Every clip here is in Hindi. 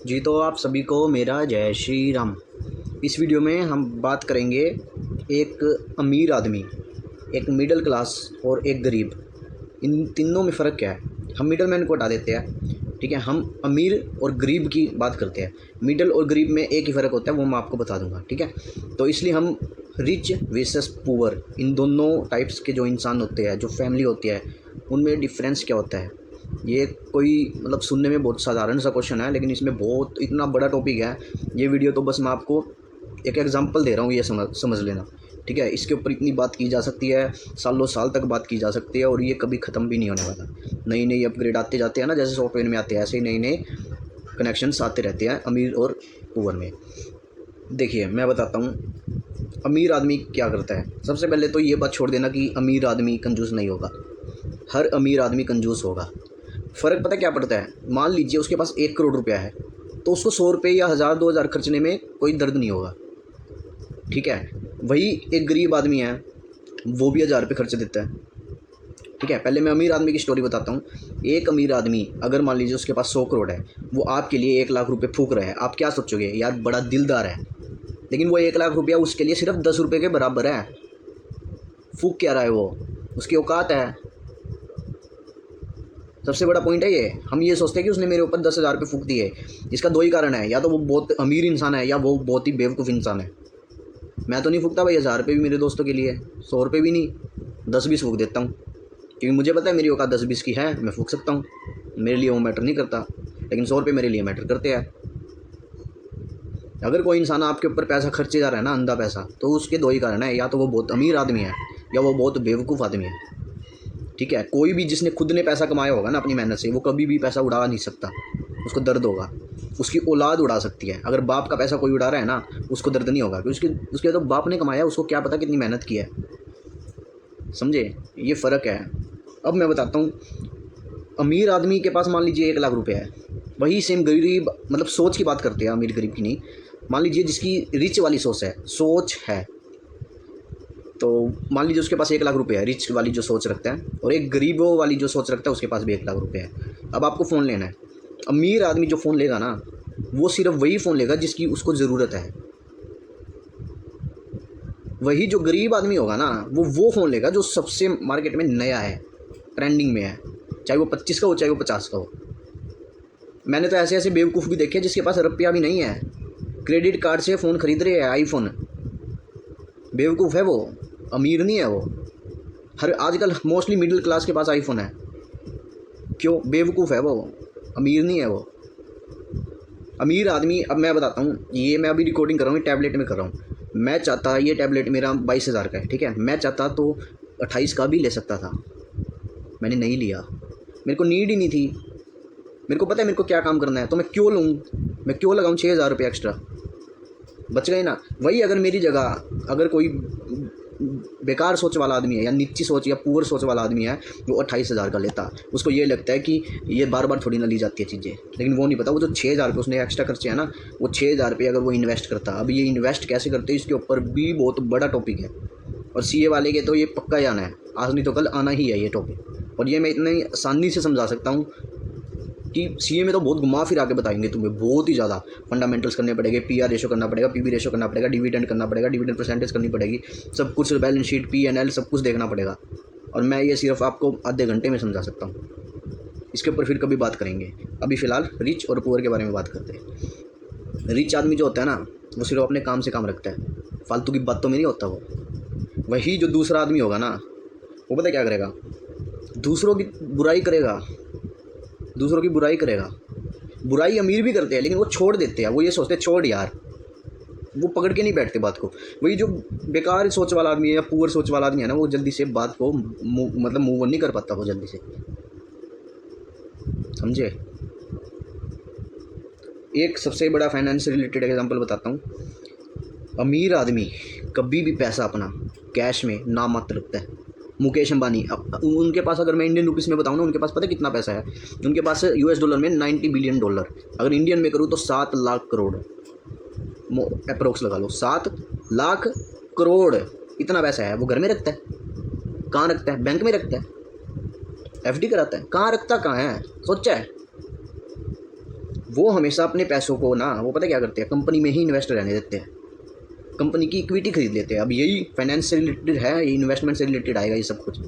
जी तो आप सभी को मेरा जय श्री राम। इस वीडियो में हम बात करेंगे एक अमीर आदमी, एक मिडिल क्लास और एक गरीब, इन तीनों में फ़र्क क्या है। हम मिडल मैन को हटा देते हैं, ठीक है। हम अमीर और गरीब की बात करते हैं। मिडल और गरीब में एक ही फ़र्क होता है, वो मैं आपको बता दूंगा, ठीक है। तो इसलिए हम रिच वर्सेस पुअर, इन दोनों टाइप्स के जो इंसान होते हैं, जो फैमिली होती है, उनमें डिफरेंस क्या होता है। ये कोई मतलब सुनने में बहुत साधारण सा क्वेश्चन है, लेकिन इसमें बहुत इतना बड़ा टॉपिक है। ये वीडियो तो बस मैं आपको एक एग्जांपल दे रहा हूँ, ये समझ लेना, ठीक है। इसके ऊपर इतनी बात की जा सकती है, सालों साल तक बात की जा सकती है, और ये कभी ख़त्म भी नहीं होने वाला। नई नई अपग्रेड आते जाते हैं ना, जैसे सॉफ्टवेयर में आते हैं, ऐसे ही नए नए कनेक्शंस आते रहते हैं अमीर और पुअर में। देखिए मैं बताता हूँ अमीर आदमी क्या करता है। सबसे पहले तो ये बात छोड़ देना कि अमीर आदमी कंजूस नहीं होगा। हर अमीर आदमी कंजूस होगा। फ़र्क पता क्या पड़ता है। मान लीजिए उसके पास 1 करोड़ रुपया है, तो उसको 100 रुपये या 1000 2000 खर्चने में कोई दर्द नहीं होगा, ठीक है। वही एक गरीब आदमी है, वो भी 1000 रुपये खर्च देता है, ठीक है। पहले मैं अमीर आदमी की स्टोरी बताता हूँ। एक अमीर आदमी, अगर मान लीजिए उसके पास 100 करोड़ है, वो आपके लिए 1 लाख रुपये फूक रहा है, आप क्या सोचोगे, यार बड़ा दिलदार है। लेकिन वो 1 लाख रुपया उसके लिए सिर्फ 10 रुपये के बराबर है। फूक क्या रहा है वो, उसकी औकात है। सबसे बड़ा पॉइंट है ये। हम ये सोचते हैं कि उसने मेरे ऊपर 10,000 रुपये फूक दिए। इसका दो ही कारण है, या तो वो बहुत अमीर इंसान है, या वो बहुत ही बेवकूफ़ इंसान है। मैं तो नहीं फूकता भाई 1000 रुपये भी मेरे दोस्तों के लिए, 100 रुपये भी नहीं, 10-20 फूक देता हूँ, क्योंकि मुझे पता है मेरी औकात 10-20 की है, मैं फूक सकता हूँ। मेरे लिए वो मैटर नहीं करता, लेकिन 100 रुपये मेरे लिए मैटर करते हैं। अगर कोई इंसान आपके ऊपर पैसा खर्चे जा रहा है ना, अंधा पैसा, तो उसके दो ही कारण है, या तो वो बहुत अमीर आदमी है, या वो बहुत बेवकूफ़ आदमी है, ठीक है। कोई भी जिसने खुद ने पैसा कमाया होगा ना अपनी मेहनत से, वो कभी भी पैसा उड़ा नहीं सकता, उसको दर्द होगा। उसकी औलाद उड़ा सकती है। अगर बाप का पैसा कोई उड़ा रहा है ना, उसको दर्द नहीं होगा, क्योंकि उसके तो बाप ने कमाया, उसको क्या पता कितनी मेहनत की है। समझे, ये फ़र्क है। अब मैं बताता हूँ, अमीर आदमी के पास मान लीजिए 1 लाख रुपये है, वही सेम गरीब, मतलब सोच की बात करते हैं, अमीर गरीब की नहीं। मान लीजिए जिसकी रिच वाली सोच है, तो मान लीजिए उसके पास 1 लाख रुपये है, रिच वाली जो सोच रखता है, और एक गरीबों वाली जो सोच रखता है, उसके पास भी 1 लाख रुपये है। अब आपको फ़ोन लेना है। अमीर आदमी जो फ़ोन लेगा ना, वो सिर्फ वही फ़ोन लेगा जिसकी उसको ज़रूरत है। वही जो गरीब आदमी होगा ना, वो फ़ोन लेगा जो सबसे मार्केट में नया है, ट्रेंडिंग में है, चाहे वो 25 का हो, चाहे वो 50 का हो। मैंने तो ऐसे ऐसे बेवकूफ़ भी देखे जिसके पास रुपया भी नहीं है, क्रेडिट कार्ड से फ़ोन खरीद रहे हैं, आईफोन। बेवकूफ़ है वो, अमीर नहीं है वो। हर आजकल मोस्टली मिडिल क्लास के पास आईफोन है। क्यों? बेवकूफ़ है वो, अमीर नहीं है वो। अमीर आदमी, अब मैं बताता हूँ, ये मैं अभी रिकॉर्डिंग कर रहा हूँ, टैबलेट में कर रहा हूँ। मैं चाहता, ये टैबलेट मेरा 22,000 का है, ठीक है। मैं चाहता तो 28 का भी ले सकता था, मैंने नहीं लिया। मेरे को नीड ही नहीं थी। मेरे को पता है मेरे को क्या काम करना है, तो मैं क्यों लूँ, मैं क्यों लगाऊँ 6,000 रुपये एक्स्ट्रा, बच गए ना। वही अगर मेरी जगह अगर कोई बेकार सोच वाला आदमी है, या नीची सोच या पुअर सोच वाला आदमी है, वो 28,000 का लेता। उसको ये लगता है कि ये बार बार थोड़ी ना ली जाती है चीज़ें, लेकिन वो नहीं पता वो जो 6,000 रुपये उसने एक्स्ट्रा खर्चे हैं ना, वो 6,000 रुपये अगर वो इन्वेस्ट करता। अब ये इन्वेस्ट कैसे करते हैं, इसके ऊपर भी बहुत बड़ा टॉपिक है, और सीए वाले के तो ये पक्का ही आना है, आज नहीं तो कल आना ही है ये टॉपिक। और ये मैं इतनी आसानी से समझा सकता हूँ कि सीए में तो बहुत घुमा फिरा के बताएंगे तुम्हें, बहुत ही ज़्यादा फंडामेंटल्स करने पड़ेंगे, पीआर रेशो करना पड़ेगा, पीबी रेशो करना पड़ेगा, डिविडेंड करना पड़ेगा, डिविडेंड परसेंटेज करनी पड़ेगी, सब कुछ, बैलेंस शीट, पीएनएल, सब कुछ देखना पड़ेगा। और मैं ये सिर्फ आपको आधे घंटे में समझा सकता हूँ। इसके ऊपर फिर कभी बात करेंगे। अभी फ़िलहाल रिच और पुअर के बारे में बात करते हैं। रिच आदमी जो होता है ना, वो सिर्फ अपने काम से काम रखता है, फालतू की बातों में नहीं होता वो। वही जो दूसरा आदमी होगा ना, वो पता क्या करेगा, दूसरों की बुराई करेगा, दूसरों की बुराई करेगा। बुराई अमीर भी करते हैं, लेकिन वो छोड़ देते हैं। वो ये सोचते हैं छोड़ यार, वो पकड़ के नहीं बैठते बात को। वही जो बेकार सोच वाला आदमी है या पुअर सोच वाला आदमी है ना, वो जल्दी से बात को मतलब मूव ऑन नहीं कर पाता वो जल्दी से, समझे। एक सबसे बड़ा फाइनेंस से रिलेटेड एग्जांपल बताता हूँ। अमीर आदमी कभी भी पैसा अपना कैश में ना मत रखता है। मुकेश अंबानी, अब उनके पास, अगर मैं इंडियन रुपीज़ में बताऊँ ना, उनके पास पता है कितना पैसा है। उनके पास यूएस डॉलर में 90 बिलियन डॉलर, अगर इंडियन में करूँ तो 7 लाख करोड़ अप्रोक्स लगा लो, 7 लाख करोड़। इतना पैसा है, वो घर में रखता है? कहाँ रखता है? बैंक में रखता है, एफडी कराता है? कहाँ रखता, कहाँ है, सोचा है? वो हमेशा अपने पैसों को ना, वो पता क्या करते हैं, कंपनी में ही इन्वेस्ट रहने देते हैं, कंपनी की इक्विटी खरीद लेते हैं। अब यही फाइनेंस से रिलेटेड है, ये इन्वेस्टमेंट से रिलेटेड आएगा ये सब कुछ,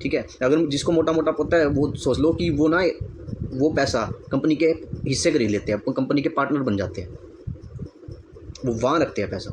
ठीक है। अगर जिसको मोटा मोटा पता है वो सोच लो कि वो ना वो पैसा कंपनी के हिस्से खरीद लेते हैं, कंपनी के पार्टनर बन जाते हैं, वो वहाँ रखते हैं पैसा,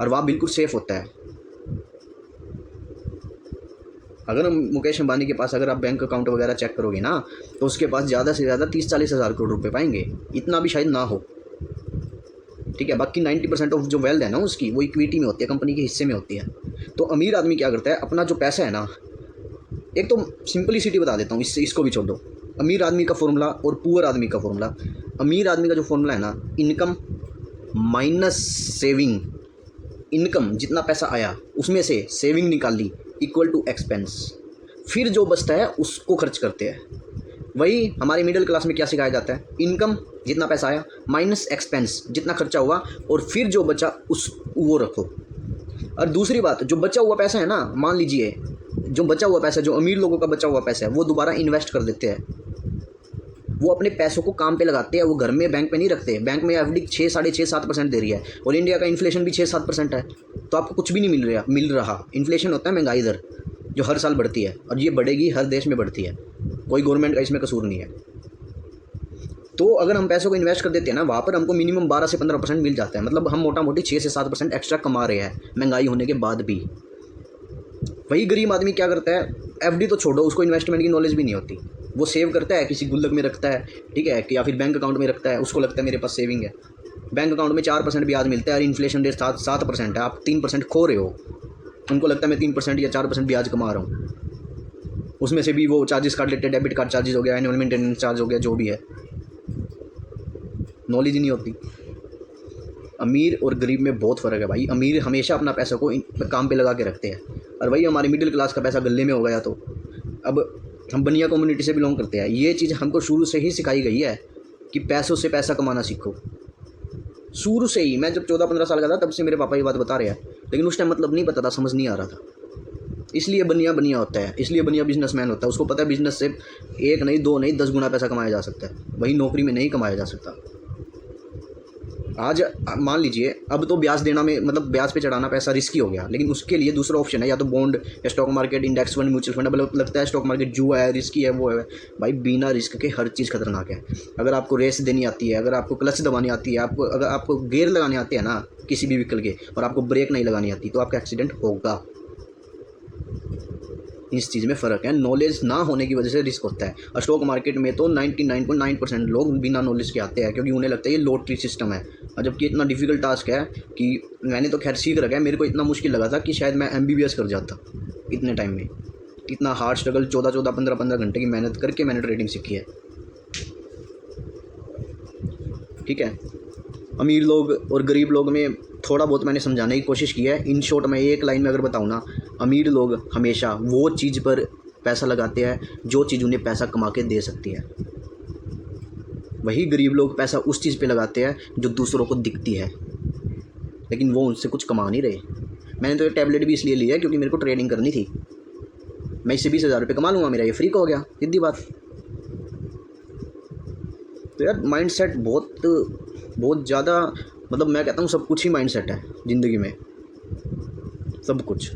और वहाँ बिल्कुल सेफ़ होता है। अगर हम मुकेश अंबानी के पास अगर आप बैंक अकाउंट वगैरह चेक करोगे ना, तो उसके पास ज़्यादा से ज़्यादा 30-40 हज़ार करोड़ रुपए पाएंगे, इतना भी शायद ना हो, ठीक है। बाकी 90% ऑफ जो वेल्थ है ना उसकी, वो इक्विटी में होती है, कंपनी के हिस्से में होती है। तो अमीर आदमी क्या करता है, अपना जो पैसा है ना, एक तो सिंपलिसिटी बता देता हूँ, इसको भी छोड़ दो। अमीर आदमी का फॉर्मूला और पुअर आदमी का फॉर्मूला, अमीर आदमी का जो फॉर्मूला है ना, इनकम माइनस सेविंग, इनकम जितना पैसा आया उसमें से सेविंग निकाल ली इक्वल टू एक्सपेंस, फिर जो बचता है उसको खर्च करते हैं। वही हमारे मिडिल क्लास में क्या सिखाया जाता है, इनकम जितना पैसा आया माइनस एक्सपेंस जितना खर्चा हुआ, और फिर जो बचा उस वो रखो। और दूसरी बात, जो बचा हुआ पैसा है ना, मान लीजिए जो बचा हुआ पैसा, जो अमीर लोगों का बचा हुआ पैसा है, वो दोबारा इन्वेस्ट कर देते हैं, वो अपने पैसों को काम पे लगाते हैं, वो घर में बैंक में नहीं रखते। बैंक में एफडी 6-6.5-7% दे रही है, और इंडिया का इन्फ्लेशन भी 6-7% है, तो आपको कुछ भी नहीं मिल रहा। इन्फ्लेशन होता है महंगाई दर, जो हर साल बढ़ती है, और ये बढ़ेगी, हर देश में बढ़ती है, कोई गवर्नमेंट का इसमें कसूर नहीं है। तो अगर हम पैसों को इन्वेस्ट कर देते हैं ना, वहाँ पर हमको मिनिमम 12 से 15% मिल जाता है, मतलब हम मोटा मोटी 6 से 7% एक्स्ट्रा कमा रहे हैं महंगाई होने के बाद भी। वही गरीब आदमी क्या करता है, एफडी तो छोड़ो, उसको इन्वेस्टमेंट की नॉलेज भी नहीं होती, वो सेव करता है, किसी गुल्लक में रखता है, ठीक है, कि या फिर बैंक अकाउंट में रखता है, उसको लगता है मेरे पास सेविंग है। बैंक अकाउंट में 4% ब्याज मिलता है, और इन्फ्लेशन रेट 7% है, आप 3% खो रहे हो। उनको लगता है मैं 3% या 4% ब्याज कमा रहा हूँ, उसमें से भी वो चार्जेस काट लेते हैं, डेबिट कार्ड चार्जेस हो गया, एनुअल मेंटेनेंस चार्ज हो गया, जो भी है, नॉलेज ही नहीं होती। अमीर और गरीब में बहुत फ़र्क है भाई। अमीर हमेशा अपना पैसा को काम पे लगा के रखते हैं, और वही हमारे मिडिल क्लास का पैसा गले में हो गया। तो अब हम बनिया कम्युनिटी से बिलोंग करते हैं, ये चीज़ हमको शुरू से ही सिखाई गई है कि पैसों से पैसा कमाना सीखो। शुरू से ही, मैं जब 14-15 साल का था तब से मेरे पापा ये बात बता रहे हैं, लेकिन उस टाइम मतलब नहीं पता था, समझ नहीं आ रहा था। इसलिए बनिया होता है, इसलिए बनिया बिजनेसमैन होता है। उसको पता है बिजनेस से 1 नहीं 2 नहीं 10 गुना पैसा कमाया जा सकता है, वही नौकरी में नहीं कमाया जा सकता। आज मान लीजिए अब तो ब्याज देना में, मतलब ब्याज पे चढ़ाना पैसा रिस्की हो गया, लेकिन उसके लिए दूसरा ऑप्शन है, या तो बॉन्ड या stock market, index fund, mutual fund. अब लगता है स्टॉक मार्केट जुआ है, रिस्की है, वो है। भाई बिना रिस्क के हर चीज़ खतरनाक है। अगर आपको रेस देनी आती है, अगर आपको क्लच दबानी आती है, अगर आपको गियर लगाने आते हैं ना किसी भी व्हीकल के, और आपको ब्रेक नहीं लगानी आती, तो आपका एक्सीडेंट होगा। इस चीज़ में फ़र्क है, नॉलेज ना होने की वजह से रिस्क होता है। और स्टॉक मार्केट में तो 99.9% लोग बिना नॉलेज के आते हैं, क्योंकि उन्हें लगता है ये लॉटरी सिस्टम है। और जबकि इतना डिफ़िकल्ट टास्क है कि मैंने तो खैर सीख रखा है, मेरे को इतना मुश्किल लगा था कि शायद मैं MBBS कर जाता इतने टाइम में। इतना हार्ड स्ट्रगल, 14-14, 15-15 घंटे की मेहनत करके मैंने ट्रेडिंग सीखी है, ठीक है। अमीर लोग और गरीब लोग में थोड़ा बहुत मैंने समझाने की कोशिश की है। इन शॉर्ट में एक लाइन में अगर बताऊँ ना, अमीर लोग हमेशा वो चीज़ पर पैसा लगाते हैं जो चीज़ उन्हें पैसा कमा के दे सकती है। वही गरीब लोग पैसा उस चीज़ पे लगाते हैं जो दूसरों को दिखती है, लेकिन वो उनसे कुछ कमा नहीं रहे। मैंने तो ये टैबलेट भी इसलिए लिया क्योंकि मेरे को ट्रेडिंग करनी थी। मैं इससे 20,000 रुपये कमा लूँगा, मेरा ये फ्री का हो गया, सीधी बात। तो यार माइंडसेट बहुत ज़्यादा, मतलब मैं कहता हूँ सब कुछ ही माइंडसेट है ज़िंदगी में, सब कुछ।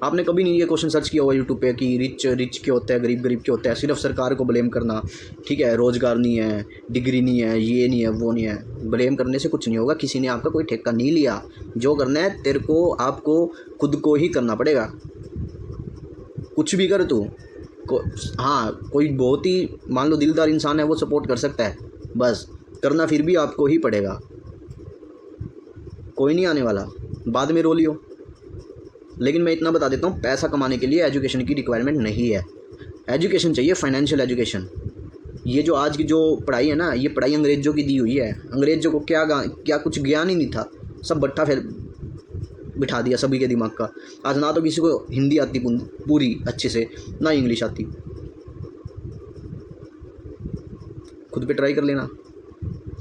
आपने कभी नहीं ये क्वेश्चन सर्च किया होगा यूट्यूब पे कि रिच क्यों होता है, गरीब क्यों होता है। सिर्फ सरकार को ब्लेम करना, ठीक है, रोज़गार नहीं है, डिग्री नहीं है, ये नहीं है, वो नहीं है। ब्लेम करने से कुछ नहीं होगा, किसी ने आपका कोई ठेका नहीं लिया। जो करना है तेरे को, आपको खुद को ही करना पड़ेगा। कुछ भी कर तू हाँ, कोई बहुत ही मान लो दिलदार इंसान है, वो सपोर्ट कर सकता है, बस करना फिर भी आपको ही पड़ेगा। कोई नहीं आने वाला, बाद में रो लियो। लेकिन मैं इतना बता देता हूँ, पैसा कमाने के लिए एजुकेशन की रिक्वायरमेंट नहीं है। एजुकेशन चाहिए, फाइनेंशियल एजुकेशन। ये जो आज की जो पढ़ाई है ना, ये पढ़ाई अंग्रेज़ों की दी हुई है। अंग्रेज़ों को क्या कुछ ज्ञान ही नहीं था, सब भट्ठा फिर बिठा दिया सभी के दिमाग का। आज ना तो किसी को हिंदी आती पूरी अच्छे से, ना इंग्लिश आती। खुद पे ट्राई कर लेना,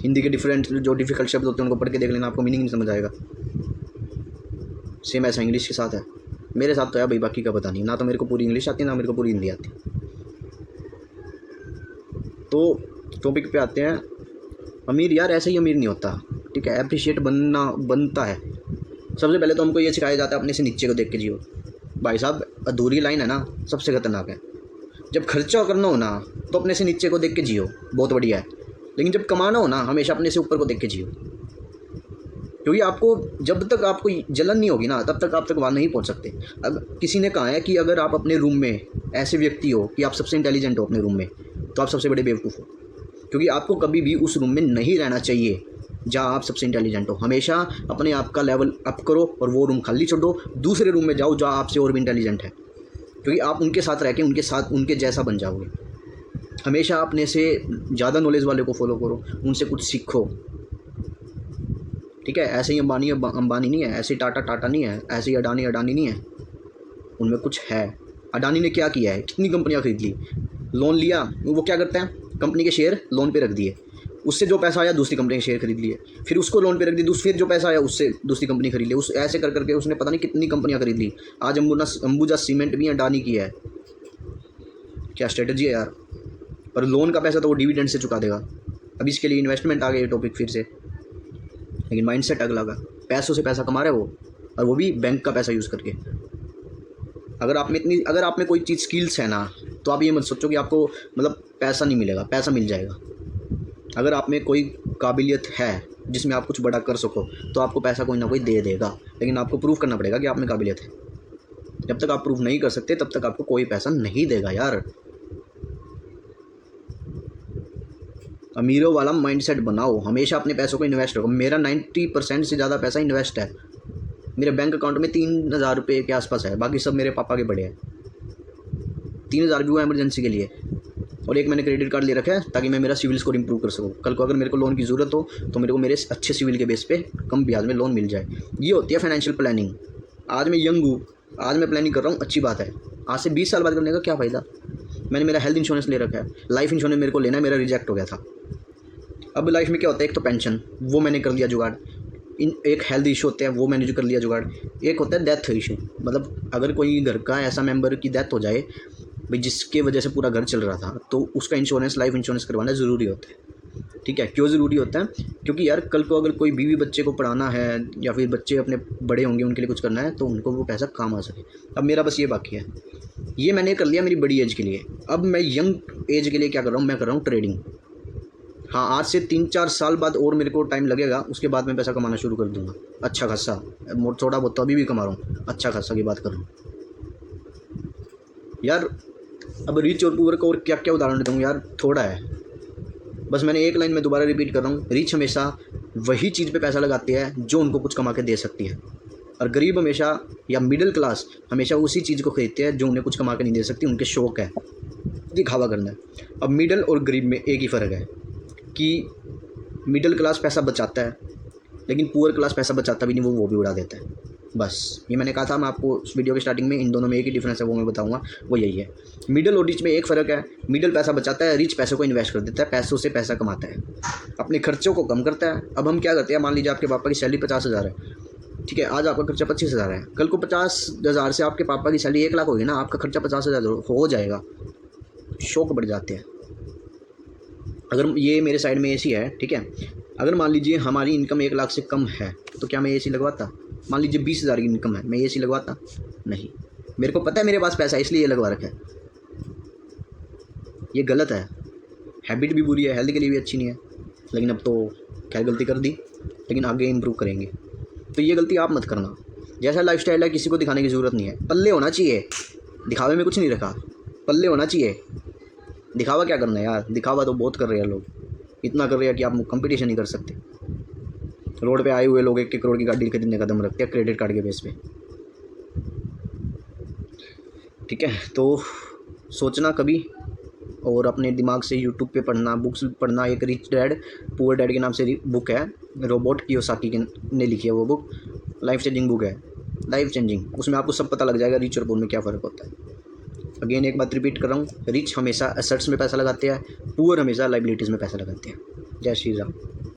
हिंदी के डिफरेंट जो डिफ़िकल्ट शब्द होते हैं उनको पढ़ के देख लेना, आपको मीनिंग नहीं समझ आएगा। सेम ऐसा इंग्लिश के साथ है, मेरे साथ तो है भाई, बाकी का पता नहीं। ना तो मेरे को पूरी इंग्लिश आती, ना मेरे को पूरी हिंदी आती। तो टॉपिक पे आते हैं अमीर यार ऐसे ही अमीर नहीं होता, ठीक है, अप्रिशिएट बनता है। सबसे पहले तो हमको ये सिखाया जाता है अपने से नीचे को देख के जियो। भाई साहब अधूरी लाइन है ना, सबसे खतरनाक है। जब खर्चा करना हो ना तो अपने से नीचे को देख के जियो, बहुत बढ़िया है। लेकिन जब कमाना हो ना हमेशा अपने से ऊपर को देख के जियो, क्योंकि आपको जब तक आपको जलन नहीं होगी ना तब तक आप तक वहाँ नहीं पहुँच सकते। अब किसी ने कहा है कि अगर आप अपने रूम में ऐसे व्यक्ति हो कि आप सबसे इंटेलिजेंट हो अपने रूम में, तो आप सबसे बड़े बेवकूफ़ हो, क्योंकि आपको कभी भी उस रूम में नहीं रहना चाहिए जहाँ आप सबसे इंटेलिजेंट हो। हमेशा अपने आप का लेवल अप करो और वो रूम खाली छोड़ो, दूसरे रूम में जाओ जहाँ आपसे और भी इंटेलिजेंट है, क्योंकि आप उनके साथ रह के उनके जैसा बन जाओगे। हमेशा अपने से ज़्यादा नॉलेज वाले को फॉलो करो, उनसे कुछ सीखो, ठीक है। ऐसे ही अंबानी नहीं है, ऐसे ही टाटा नहीं है, ऐसे ही अडानी नहीं है, उनमें कुछ है। अडानी ने क्या किया है, कितनी कंपनियां खरीद ली, लोन लिया, वो क्या करते हैं कंपनी के शेयर लोन पे रख दिए, उससे जो पैसा आया दूसरी कंपनी के शेयर खरीद लिए, फिर उसको लोन पे रख दिए, फिर जो पैसा आया उससे दूसरी कंपनी खरीद ली, उस ऐसे कर करके उसने पता नहीं कितनी कंपनियां खरीद ली। आज अंबुजा सीमेंट भी अडानी की है। क्या स्ट्रेटजी है यार। पर लोन का पैसा तो वो डिविडेंड से चुका देगा। अब इसके लिए इन्वेस्टमेंट आ गई टॉपिक फिर से, लेकिन माइंडसेट अगला का, पैसों से पैसा कमा रहे वो, और वो भी बैंक का पैसा यूज़ करके। अगर आप में कोई चीज़ स्किल्स है ना, तो आप ये मत सोचो कि आपको मतलब पैसा नहीं मिलेगा, पैसा मिल जाएगा। अगर आप में कोई काबिलियत है जिसमें आप कुछ बड़ा कर सको तो आपको पैसा कोई ना कोई दे देगा, लेकिन आपको प्रूव करना पड़ेगा कि आप में काबिलियत है। जब तक आप प्रूव नहीं कर सकते तब तक आपको कोई पैसा नहीं देगा यार। अमीरों वाला माइंडसेट बनाओ, हमेशा अपने पैसों को इन्वेस्ट करो। मेरा 90% से ज़्यादा पैसा इन्वेस्ट है। मेरे बैंक अकाउंट में 3,000 रुपये के आसपास है, बाकी सब मेरे पापा के बड़े हैं। 3,000 भी हुआ इमरजेंसी के लिए, और एक मैंने क्रेडिट कार्ड ले रखा है ताकि मैं मेरा सिविल स्कोर इंप्रूव कर सकूँ। कल को अगर मेरे को लोन की ज़रूरत हो तो मेरे को मेरे अच्छे सिविल के बेस पे कम ब्याज में लोन मिल जाए। ये होती है फाइनेंशियल प्लानिंग। आज मैं यंग हूँ, आज मैं प्लानिंग कर रहा हूँ, अच्छी बात है। आज से 20 साल बाद करने का क्या फ़ायदा। मैंने मेरा हेल्थ इंश्योरेंस ले रखा है, लाइफ इंश्योरेंस मेरे को लेना है, मेरा रिजेक्ट हो गया था। अब लाइफ में क्या होता है, एक तो पेंशन, वो मैंने कर लिया जुगाड़। एक हेल्थ इशू होता है, वो मैंने जो कर लिया जुगाड़। एक होता है डेथ इशू, मतलब अगर कोई घर का ऐसा मेंबर की डेथ हो जाए भाई जिसके वजह से पूरा घर चल रहा था, तो उसका इंश्योरेंस, लाइफ इंश्योरेंस करवाना ज़रूरी होता है। ठीक है, क्यों ज़रूरी होता है, क्योंकि यार कल को अगर कोई बीवी बच्चे को पढ़ाना है या फिर बच्चे अपने बड़े होंगे उनके लिए कुछ करना है तो उनको वो पैसा काम आ सके। अब मेरा बस ये बाकी है, ये मैंने कर लिया मेरी बड़ी एज के लिए। अब मैं यंग एज के लिए क्या कर रहा हूँ, मैं कर रहा हूँ ट्रेडिंग। हाँ, आज से 3-4 साल बाद और मेरे को टाइम लगेगा, उसके बाद मैं पैसा कमाना शुरू कर दूँगा अच्छा खासा। थोड़ा बहुत तो अभी भी कमा रहा हूँ, अच्छा खासा की बात कर रहा हूँ यार। अब रिच और पुअर का और क्या क्या उदाहरण देता हूँ यार, थोड़ा है बस। मैंने एक लाइन में दोबारा रिपीट कर रहा हूँ, रिच हमेशा वही चीज़ पे पैसा लगाते हैं जो उनको कुछ कमा के दे सकती है, और गरीब हमेशा या मिडिल क्लास हमेशा उसी चीज़ को खरीदते हैं जो उन्हें कुछ कमा के नहीं दे सकती, उनके शौक है, दिखावा करना है। अब मिडिल और गरीब में एक ही फ़र्क है कि मिडिल क्लास पैसा बचाता है, लेकिन पुअर क्लास पैसा बचाता भी नहीं, वो भी उड़ा देता है। बस ये मैंने कहा था, मैं आपको इस वीडियो के स्टार्टिंग में इन दोनों में एक ही डिफरेंस है वो मैं बताऊंगा, वो यही है। मिडिल और रिच में एक फ़र्क है, मिडिल पैसा बचाता है, रिच पैसों को इन्वेस्ट कर देता है, पैसों से पैसा कमाता है, अपने खर्चों को कम करता है। अब हम क्या करते हैं, मान लीजिए आपके पापा की सैलरी 50,000 है, ठीक है, आज आपका खर्चा 25,000 है, कल को 50,000 से आपके पापा की सैलरी 1 लाख होगी ना, आपका खर्चा 50,000 हो जाएगा। शौक बढ़ जाते हैं। अगर ये मेरे साइड में एसी है, ठीक है, अगर मान लीजिए हमारी इनकम 1 लाख से कम है तो क्या मैं एसी लगवाता? मान लीजिए 20,000 की इनकम है, मैं एसी लगवाता? नहीं। मेरे को पता है मेरे पास पैसा है इसलिए ये लगवा रखा है। ये गलत है, हैबिट भी बुरी है, हेल्थ के लिए भी अच्छी नहीं है, लेकिन अब तो खैर गलती कर दी, लेकिन आगे इम्प्रूव करेंगे। तो ये गलती आप मत करना। जैसा लाइफस्टाइल है किसी को दिखाने की ज़रूरत नहीं है, पल्ले होना चाहिए, दिखावे में कुछ नहीं रखा, पल्ले होना चाहिए। दिखावा क्या करना है यार, दिखावा तो बहुत कर रहे हैं लोग, इतना कर रहे हैं कि आप कंपटीशन नहीं कर सकते। रोड पे आए हुए लोग 1 करोड़ की गाड़ी खरीदने का दम रखते हैं क्रेडिट कार्ड के बेस पे। ठीक है, तो सोचना कभी, और अपने दिमाग से यूट्यूब पे पढ़ना, बुक्स पढ़ना। एक रिच डैड पुअर डैड के नाम से बुक है, रोबर्ट कियोसाकी ने लिखी है वो बुक, लाइफ चेंजिंग बुक है, लाइफ चेंजिंग। उसमें आपको सब पता लग जाएगा रिच और पुअर में क्या फ़र्क होता है। अगेन एक बात रिपीट कर रहा हूँ, रिच हमेशा एसेट्स में पैसा लगाते हैं, पुअर हमेशा लाइबिलिटीज़ में पैसा लगाते हैं। जय श्री राम।